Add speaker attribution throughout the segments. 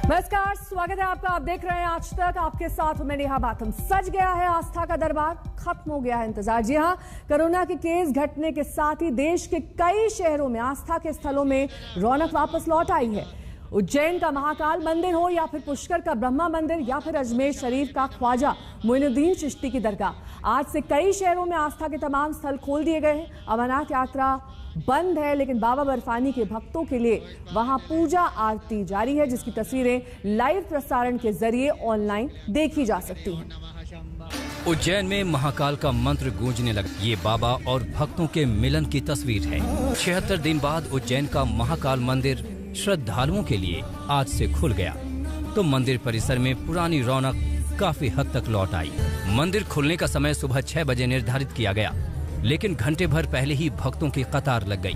Speaker 1: नमस्कार, स्वागत है आपका। आप देख रहे हैं आज तक। आपके साथ मैं नेहा बाथम। सज गया है आस्था का दरबार, खत्म हो गया है इंतजार। जी हां, कोरोना के केस घटने के साथ ही देश के कई शहरों में आस्था के स्थलों में रौनक वापस लौट आई है। उज्जैन का महाकाल मंदिर हो या फिर पुष्कर का ब्रह्मा मंदिर या फिर अजमेर शरीफ का ख्वाजा मोइनुद्दीन चिश्ती की दरगाह, आज से कई शहरों में आस्था के तमाम स्थल खोल दिए गए हैं। अमरनाथ यात्रा बंद है, लेकिन बाबा बर्फानी के भक्तों के लिए वहां पूजा आरती जारी है, जिसकी तस्वीरें लाइव प्रसारण के जरिए ऑनलाइन देखी जा सकती हैं।
Speaker 2: उज्जैन में महाकाल का मंत्र गूंजने लगा। ये बाबा और भक्तों के मिलन की तस्वीर है। 76 दिन बाद उज्जैन का महाकाल मंदिर श्रद्धालुओं के लिए आज से खुल गया, तो मंदिर परिसर में पुरानी रौनक काफी हद तक लौट आई। मंदिर खुलने का समय सुबह 6 बजे निर्धारित किया गया, लेकिन घंटे भर पहले ही भक्तों की कतार लग गई।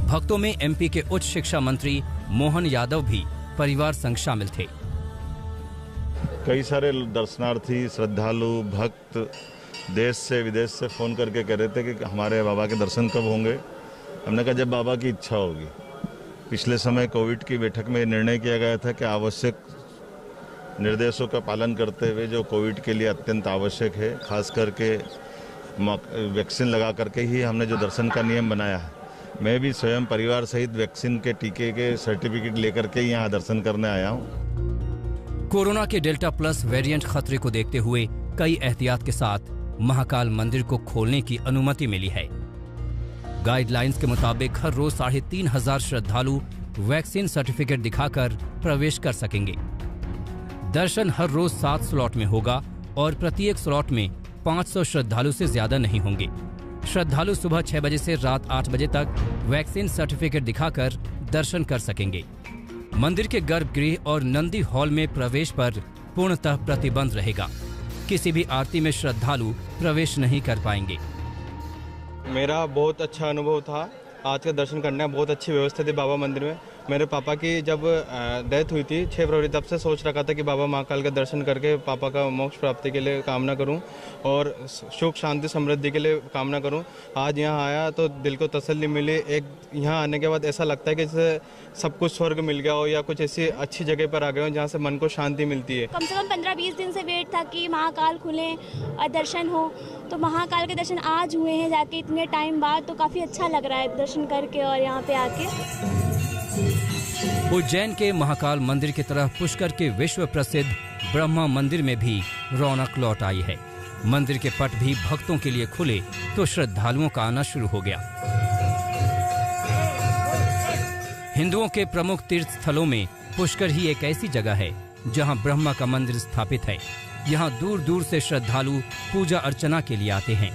Speaker 2: भक्तों में एमपी के उच्च शिक्षा मंत्री मोहन यादव भी परिवार संग शामिल थे।
Speaker 3: कई सारे दर्शनार्थी, श्रद्धालु, भक्त देश से विदेश से फोन करके कह रहे थे कि हमारे बाबा के दर्शन कब होंगे। हमने कहा जब बाबा की इच्छा होगी। पिछले समय कोविड की बैठक में निर्णय किया गया था कि आवश्यक निर्देशों का पालन करते हुए जो कोविड के लिए अत्यंत आवश्यक है, खास करके वैक्सीन लगा करके ही हमने जो दर्शन का नियम बनाया है। मैं भी स्वयं परिवार सहित वैक्सीन के टीके के सर्टिफिकेट लेकर के यहाँ दर्शन करने आया हूँ।
Speaker 2: कोरोना के डेल्टा प्लस वेरिएंट खतरे को देखते हुए कई एहतियात के साथ महाकाल मंदिर को खोलने की अनुमति मिली है। गाइडलाइंस के मुताबिक हर रोज 3500 श्रद्धालु वैक्सीन सर्टिफिकेट दिखाकर प्रवेश कर सकेंगे। दर्शन हर रोज 7 स्लॉट में होगा और प्रत्येक स्लॉट में 500 श्रद्धालु से ज्यादा नहीं होंगे। श्रद्धालु सुबह 6 बजे से रात 8 बजे तक वैक्सीन सर्टिफिकेट दिखाकर दर्शन कर सकेंगे। मंदिर के गर्भगृह और नंदी हॉल में प्रवेश पर पूर्णतः प्रतिबंध रहेगा। किसी भी आरती में श्रद्धालु प्रवेश नहीं कर पाएंगे।
Speaker 4: मेरा बहुत अच्छा अनुभव था। आज का दर्शन करने में बहुत अच्छी व्यवस्था थी बाबा मंदिर में। मेरे पापा की जब डेथ हुई थी 6 फरवरी, तब से सोच रखा था कि बाबा महाकाल का दर्शन करके पापा का मोक्ष प्राप्ति के लिए कामना करूं और सुख शांति समृद्धि के लिए कामना करूं। आज यहां आया तो दिल को तसल्ली मिली। एक यहां आने के बाद ऐसा लगता है कि जैसे सब कुछ स्वर्ग मिल गया हो या कुछ ऐसी अच्छी जगह पर आ गए हो जहाँ से मन को शांति मिलती है।
Speaker 5: कम से कम 15-20 दिन से वेट था कि महाकाल खुले और दर्शन हो, तो महाकाल के दर्शन आज हुए हैं जाके इतने टाइम बाद, तो काफी अच्छा लग रहा है दर्शन करके और यहाँ पे आके।
Speaker 2: उज्जैन के महाकाल मंदिर की तरह पुष्कर के विश्व प्रसिद्ध ब्रह्मा मंदिर में भी रौनक लौट आई है। मंदिर के पट भी भक्तों के लिए खुले तो श्रद्धालुओं का आना शुरू हो गया। हिंदुओं के प्रमुख तीर्थ स्थलों में पुष्कर ही एक ऐसी जगह है जहां ब्रह्मा का मंदिर स्थापित है। यहां दूर दूर से श्रद्धालु पूजा अर्चना के लिए आते हैं।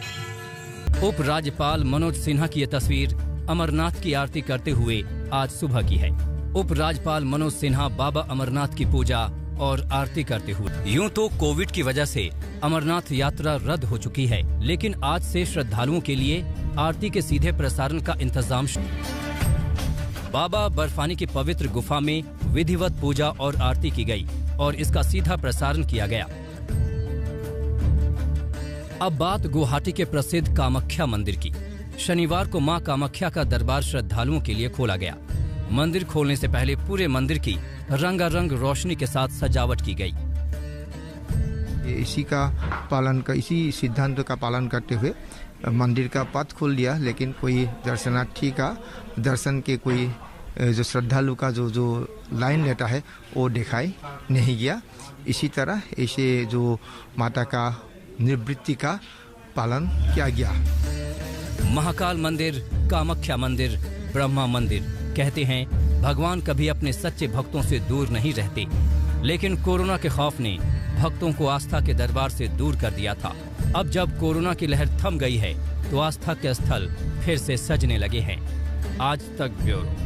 Speaker 2: उप राज्यपाल मनोज सिन्हा की यह तस्वीर अमरनाथ की आरती करते हुए आज सुबह की है। उप राज्यपाल मनोज सिन्हा बाबा अमरनाथ की पूजा और आरती करते हुए। यूं तो कोविड की वजह से अमरनाथ यात्रा रद्द हो चुकी है, लेकिन आज से श्रद्धालुओं के लिए आरती के सीधे प्रसारण का इंतजाम। बाबा बर्फानी की पवित्र गुफा में विधिवत पूजा और आरती की गई और इसका सीधा प्रसारण किया गया। अब बात गुवाहाटी के प्रसिद्ध कामाख्या मंदिर की। शनिवार को मां कामाख्या का दरबार श्रद्धालुओं के लिए खोला गया। मंदिर खोलने से पहले पूरे मंदिर की रंगारंग रोशनी के साथ सजावट की गई।
Speaker 6: इसी सिद्धांत का पालन करते हुए मंदिर का पथ खोल दिया, लेकिन कोई दर्शनार्थी का दर्शन के कोई जो श्रद्धालु का जो लाइन लेता है वो दिखाई नहीं गया। इसी तरह ऐसे जो माता का निवृत्ति का पालन किया गया।
Speaker 2: महाकाल मंदिर, कामाख्या मंदिर, ब्रह्मा मंदिर, कहते हैं भगवान कभी अपने सच्चे भक्तों से दूर नहीं रहते, लेकिन कोरोना के खौफ ने भक्तों को आस्था के दरबार से दूर कर दिया था। अब जब कोरोना की लहर थम गई है तो आस्था के स्थल फिर से सजने लगे हैं। आज तक ब्यूरो।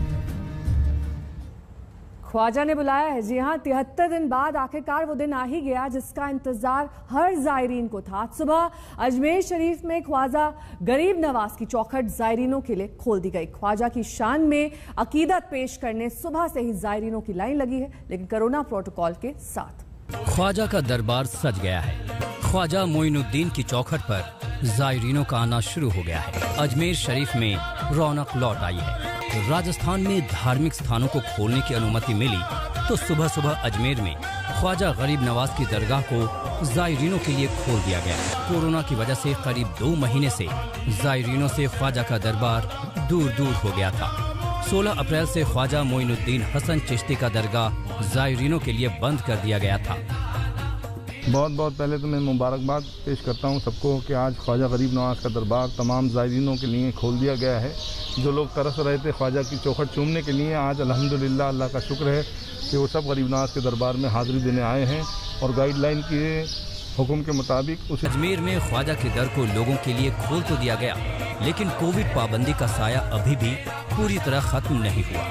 Speaker 1: ख्वाजा ने बुलाया है। जी हां, 73 दिन बाद आखिरकार वो दिन आ ही गया जिसका इंतजार हर जायरीन को था। सुबह अजमेर शरीफ में ख्वाजा गरीब नवाज की चौखट जायरीनों के लिए खोल दी गई। ख्वाजा की शान में अकीदत पेश करने सुबह से ही जायरीनों की लाइन लगी है, लेकिन कोरोना प्रोटोकॉल के साथ।
Speaker 2: ख्वाजा का दरबार सज गया है। ख्वाजा मोइनुद्दीन की चौखट पर जायरीनों का आना शुरू हो गया है। अजमेर शरीफ में रौनक लौट आई है। राजस्थान में धार्मिक स्थानों को खोलने की अनुमति मिली तो सुबह सुबह अजमेर में ख्वाजा गरीब नवाज की दरगाह को जायरीनों के लिए खोल दिया गया। कोरोना की वजह से करीब 2 महीने से जायरीनों से ख्वाजा का दरबार दूर दूर हो गया था। 16 अप्रैल से ख्वाजा मोइनुद्दीन हसन चिश्ती का दरगाह जायरीनों के लिए बंद कर दिया गया था।
Speaker 7: बहुत बहुत पहले तो मैं मुबारकबाद पेश करता हूँ सबको कि आज ख्वाजा गरीब नवाज का दरबार तमाम ज़ायरीनों के लिए खोल दिया गया है। जो लोग तरस रहे थे ख्वाजा की चौखट चूमने के लिए, आज अल्हम्दुलिल्लाह अल्लाह का शुक्र है कि वो सब गरीब नवाज के दरबार में हाज़िरी देने आए हैं और गाइडलाइन के हुक्म के मुताबिक उस
Speaker 2: अजमेर में ख्वाजा के दर को लोगों के लिए खोल तो दिया गया, लेकिन कोविड पाबंदी का साया अभी भी पूरी तरह खत्म नहीं हुआ।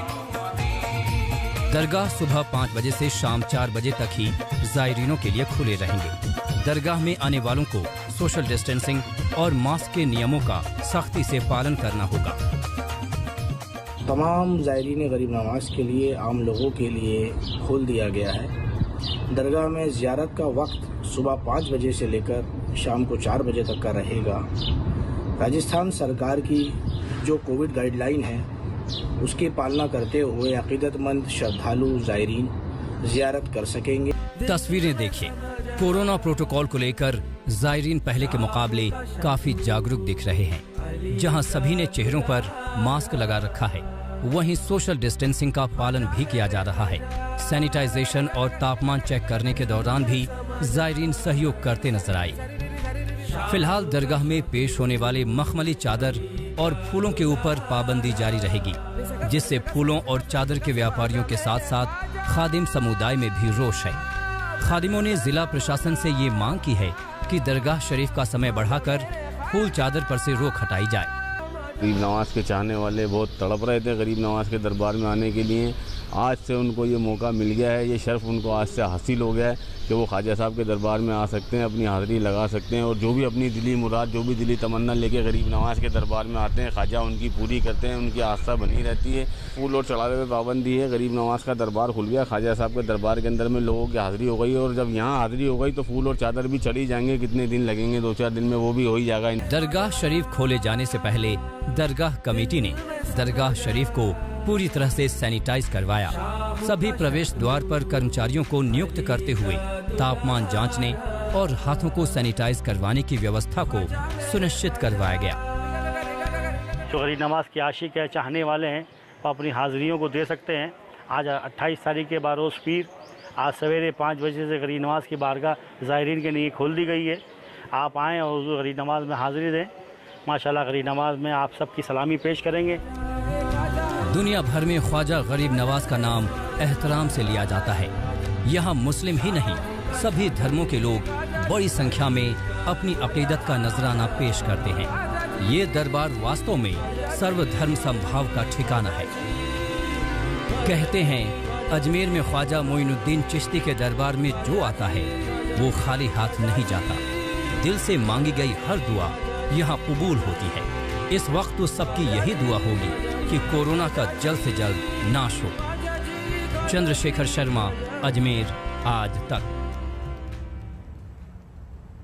Speaker 2: दरगाह सुबह 5 बजे से शाम 4 बजे तक ही जायरीनों के लिए खुले रहेंगे। दरगाह में आने वालों को सोशल डिस्टेंसिंग और मास्क के नियमों का सख्ती से पालन करना होगा।
Speaker 8: तमाम ज़ायरीन गरीब नवाज के लिए, आम लोगों के लिए खोल दिया गया है। दरगाह में ज़ियारत का वक्त सुबह 5 बजे से लेकर शाम को 4 बजे तक का रहेगा। राजस्थान सरकार की जो कोविड गाइडलाइन है उसकी पालना करते हुए अकीदतमंद श्रद्धालु ज़ायरीन ज़ियारत कर सकेंगे।
Speaker 2: तस्वीरें देखिए, कोरोना प्रोटोकॉल को लेकर ज़ायरीन पहले के मुकाबले काफी जागरूक दिख रहे हैं। जहां सभी ने चेहरों पर मास्क लगा रखा है, वहीं सोशल डिस्टेंसिंग का पालन भी किया जा रहा है। सैनिटाइजेशन और तापमान चेक करने के दौरान भी ज़ायरीन सहयोग करते नजर आए। फिलहाल दरगाह में पेश होने वाले मखमली चादर और फूलों के ऊपर पाबंदी जारी रहेगी, जिससे फूलों और चादर के व्यापारियों के साथ साथ खादिम समुदाय में भी रोष है। खादिमों ने जिला प्रशासन से ये मांग की है कि दरगाह शरीफ का समय बढ़ाकर फूल चादर पर से रोक हटाई जाए।
Speaker 9: गरीब नवाज के चाहने वाले बहुत तड़प रहे थे गरीब नवाज के दरबार में आने के लिए। आज से उनको ये मौका मिल गया है, ये शर्फ उनको आज से हासिल हो गया है कि वो ख्वाजा साहब के दरबार में आ सकते हैं, अपनी हाज़िरी लगा सकते हैं और जो भी अपनी दिली मुराद, जो भी दिली तमन्ना लेके गरीब नवाज के दरबार में आते हैं, ख्वाजा उनकी पूरी करते हैं, उनकी आस्था बनी रहती है। फूल और चढ़ावे पे पाबंदी है। गरीब नवाज का दरबार खुल गया, ख्वाजा साहब के दरबार के अंदर में लोगों की हाज़िरी हो गई और जब यहाँ हाज़िरी हो गई तो फूल और चादर भी चढ़ी जाएंगे। कितने दिन लगेंगे, 2-4 दिन में वो भी हो ही जाएगा।
Speaker 2: दरगाह शरीफ खोले जाने से पहले दरगाह कमेटी ने दरगाह शरीफ को पूरी तरह से सैनिटाइज करवाया। सभी प्रवेश द्वार पर कर्मचारियों को नियुक्त करते हुए तापमान जांचने और हाथों को सैनिटाइज करवाने की व्यवस्था को सुनिश्चित करवाया गया।
Speaker 10: जो गरीब नवाज के आशिक है, चाहने वाले हैं, वो अपनी हाज़िरियों को दे सकते हैं। आज 28 तारीख के बारोज़ पीर, आज सवेरे 5 बजे से गरीब नवाज की बारगाह ज़ायरीन के लिए खोल दी गई है। आप आएँ और गरीब नवाज में हाज़िरी दें। माशाल्लाह गरीब नवाज में आप सबकी सलामी पेश करेंगे।
Speaker 2: दुनिया भर में ख्वाजा गरीब नवाज का नाम एहतराम से लिया जाता है। यहाँ मुस्लिम ही नहीं, सभी धर्मों के लोग बड़ी संख्या में अपनी अकीदत का नजराना पेश करते हैं। ये दरबार वास्तव में सर्वधर्म समभाव का ठिकाना है। कहते हैं अजमेर में ख्वाजा मोइनुद्दीन चिश्ती के दरबार में जो आता है वो खाली हाथ नहीं जाता। दिल से मांगी गई हर दुआ यहाँ कबूल होती है। इस वक्त तो सबकी यही दुआ होगी कि कोरोना का जल्द से जल्द नाश हो। चंद्रशेखर शर्मा, अजमेर आज तक।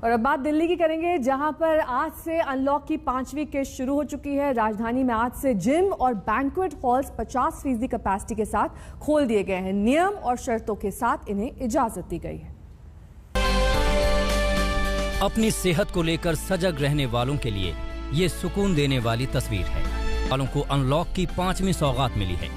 Speaker 1: और अब बात दिल्ली की करेंगे, जहां पर आज से अनलॉक की 5वीं किस्त शुरू हो चुकी है। राजधानी में आज से जिम और बैंक्वेट हॉल्स 50% कैपेसिटी के साथ खोल दिए गए हैं। नियम और शर्तों के साथ इन्हें इजाजत दी गई है।
Speaker 2: अपनी सेहत को लेकर सजग रहने वालों के लिए ये सुकून देने वाली तस्वीर है। वालों को अनलॉक की 5वीं सौगात मिली है।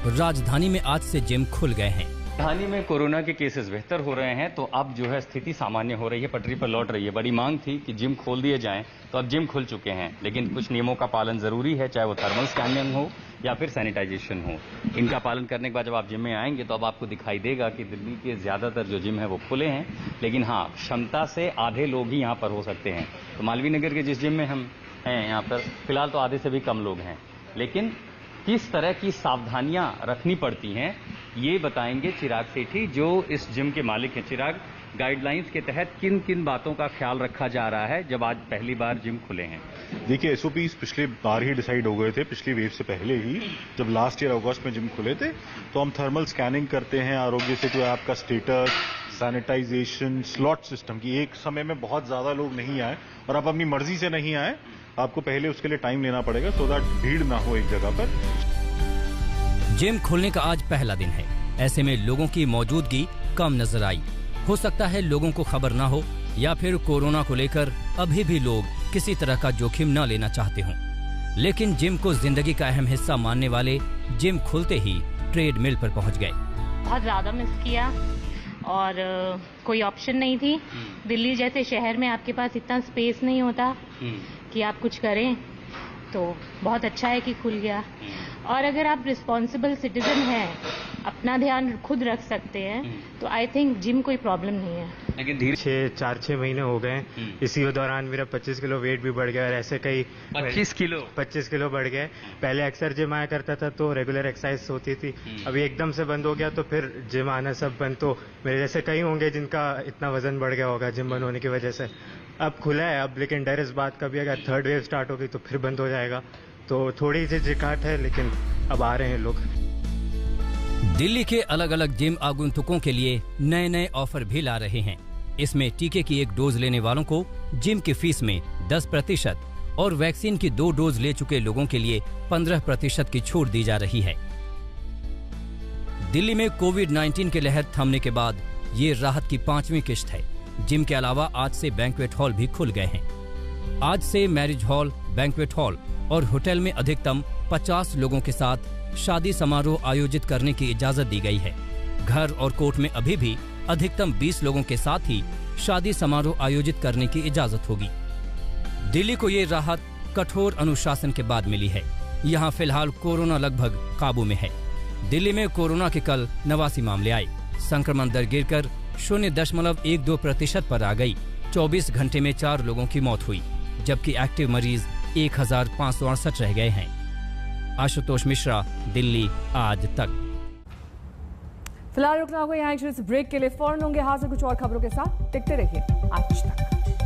Speaker 2: राजधानी में आज से जिम खुल गए हैं।
Speaker 11: राजधानी में कोरोना के केसेस बेहतर हो रहे हैं, तो अब जो है स्थिति सामान्य हो रही है, पटरी पर लौट रही है। बड़ी मांग थी कि जिम खोल दिए जाएं, तो अब जिम खुल चुके हैं, लेकिन कुछ नियमों का पालन जरूरी है, चाहे वो थर्मल स्कैनिंग हो या फिर सैनिटाइजेशन हो। इनका पालन करने के बाद जब आप जिम में आएंगे तो अब आपको दिखाई देगा कि दिल्ली के ज्यादातर जो जिम है वो खुले हैं, लेकिन हाँ, क्षमता से आधे लोग ही यहाँ पर हो सकते हैं। तो मालवीय नगर के जिस जिम में हम हैं, यहाँ पर फिलहाल तो आधे से भी कम लोग हैं, लेकिन किस तरह की सावधानियां रखनी पड़ती हैं ये बताएंगे चिराग सेठी, जो इस जिम के मालिक हैं। चिराग, गाइडलाइंस के तहत किन किन बातों का ख्याल रखा जा रहा है जब आज पहली बार जिम खुले हैं?
Speaker 12: देखिए, एसओपीज पिछले बार ही डिसाइड हो गए थे, पिछली वेव से पहले ही। जब लास्ट ईयर अगस्त में जिम खुले थे तो हम थर्मल स्कैनिंग करते हैं, आरोग्य सेतु ऐप का स्टेटस, सैनिटाइजेशन, स्लॉट सिस्टम की एक समय में बहुत ज्यादा लोग नहीं आए और आप अपनी मर्जी से नहीं आए, आपको पहले उसके लिए टाइम लेना पड़ेगा सो दैट भीड़ ना हो एक जगह पर।
Speaker 2: जिम खुलने का आज पहला दिन है। ऐसे में लोगों की मौजूदगी कम नजर आई। हो सकता है लोगों को खबर ना हो या फिर कोरोना को लेकर अभी भी लोग किसी तरह का जोखिम न लेना चाहते हों। लेकिन जिम को जिंदगी का अहम हिस्सा मानने वाले जिम खुलते ही ट्रेडमिल पर पहुंच गए।
Speaker 13: बहुत ज्यादा मिस किया और कोई ऑप्शन नहीं थी। दिल्ली जैसे शहर में आपके पास इतना स्पेस नहीं होता कि आप कुछ करें, तो बहुत अच्छा है कि खुल गया। और अगर आप रिस्पॉन्सिबल सिटीजन हैं, अपना ध्यान खुद रख सकते हैं, तो आई थिंक जिम कोई प्रॉब्लम नहीं है।
Speaker 14: लेकिन धीरे 4-6 महीने हो गए, इसी दौरान मेरा 25 किलो वेट भी बढ़ गया और ऐसे कई 25 किलो बढ़ गए। पहले अक्सर जिम आया करता था तो रेगुलर एक्सरसाइज होती थी, अभी एकदम से बंद हो गया तो फिर जिम आना सब बंद। तो मेरे जैसे कई होंगे जिनका इतना वजन बढ़ गया होगा जिम बंद होने की वजह से। अब खुला है अब, लेकिन डर इस बात का भी अगर थर्ड वेव स्टार्ट होगी तो फिर बंद हो जाएगा, तो थोड़ी सी झिझकाहट है, लेकिन अब आ रहे हैं लोग।
Speaker 2: दिल्ली के अलग अलग जिम आगंतुकों के लिए नए नए ऑफर भी ला रहे हैं। इसमें टीके की 1 डोज लेने वालों को जिम की फीस में 10% और वैक्सीन की 2 डोज ले चुके लोगों के लिए 15% की छूट दी जा रही है। दिल्ली में कोविड-19 की लहर थमने के बाद ये राहत की 5वीं किश्त है। जिम के अलावा आज से बैंक्वेट हॉल भी खुल गए हैं। आज से मैरिज हॉल, बैंक्वेट हॉल और होटल में अधिकतम 50 लोगों के साथ शादी समारोह आयोजित करने की इजाजत दी गई है। घर और कोर्ट में अभी भी अधिकतम 20 लोगों के साथ ही शादी समारोह आयोजित करने की इजाजत होगी। दिल्ली को ये राहत कठोर अनुशासन के बाद मिली है। यहाँ फिलहाल कोरोना लगभग काबू में है। दिल्ली में कोरोना के कल 89 मामले आए। संक्रमण दर गिरकर 0.12% पर आ गई। 24 घंटे में 4 लोगों की मौत हुई, जबकि एक्टिव मरीज 1568 रह गए हैं। आशुतोष मिश्रा, दिल्ली आज तक।
Speaker 1: फिलहाल रुकना होगा यहाँ ब्रेक के लिए। फौरन होंगे हाजिर कुछ और खबरों के साथ। देखते रहिए आज तक।